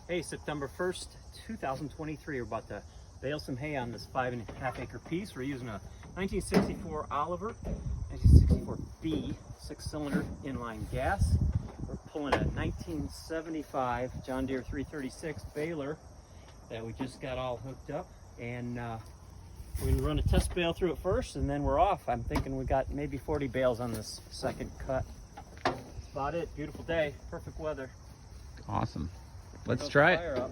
Hey, September 1st, 2023. We're about to bale some hay on this 5.5 acre piece. We're using a 1964 Oliver, 1964B 6-cylinder inline gas. We're pulling a 1975 John Deere 336 baler that we just got all hooked up, and we're gonna run a test bale through it first, and then we're off. I'm thinking we got maybe 40 bales on this second cut. That's about it. Beautiful day, perfect weather. Awesome. Let's try it. Fire up.